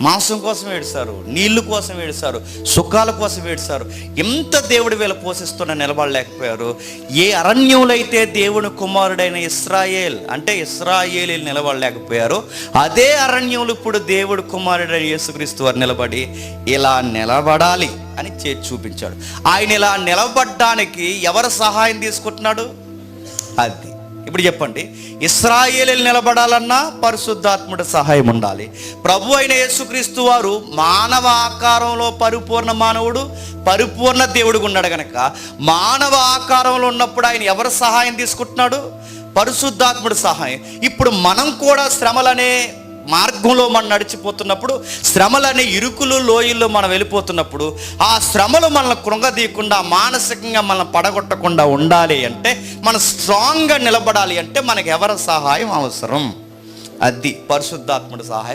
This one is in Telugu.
మాంసం కోసం ఏడుస్తారు, నీళ్ళు కోసం ఏడుస్తారు, సుఖాల కోసం ఏడుస్తారు. ఎంత దేవుడి వీళ్ళ పోషిస్తున్నా నిలబడలేకపోయారు. ఏ అరణ్యంలో అయితే దేవుని కుమారుడైన ఇశ్రాయేల్ అంటే ఇశ్రాయేలీలు నిలబడలేకపోయారు, అదే అరణ్యంలో ఇప్పుడు దేవుడి కుమారుడైన యేసుక్రీస్తు వారు నిలబడి ఇలా నిలబడాలి అని చేసి చూపించాడు. ఆయన ఇలా నిలబడ్డానికి ఎవరు సహాయం తీసుకుంటున్నాడు? అది ఇప్పుడు చెప్పండి. ఇశ్రాయేలీలు నిలబడాలన్నా పరిశుద్ధాత్ముడి సహాయం ఉండాలి. ప్రభు అయిన యేసుక్రీస్తు వారు మానవ ఆకారంలో పరిపూర్ణ మానవుడు, పరిపూర్ణ దేవుడిగా ఉన్నాడు కనుక మానవ ఆకారంలో ఉన్నప్పుడు ఆయన ఎవరు సహాయం తీసుకుంటున్నాడు? పరిశుద్ధాత్ముడి సహాయం. ఇప్పుడు మనం కూడా శ్రమలనే మార్గంలో మనం నడిచిపోతున్నప్పుడు, శ్రమలనే ఇరుకులు లోయల్లో మనం వెళ్ళిపోతున్నప్పుడు, ఆ శ్రమలు మనల్ని కృంగదీయకుండా మానసికంగా మనల్ని పడగొట్టకుండా ఉండాలి అంటే, మనం స్ట్రాంగ్గా నిలబడాలి అంటే మనకు ఎవరి సహాయం అవసరం? అది పరిశుద్ధాత్ముడి సహాయం.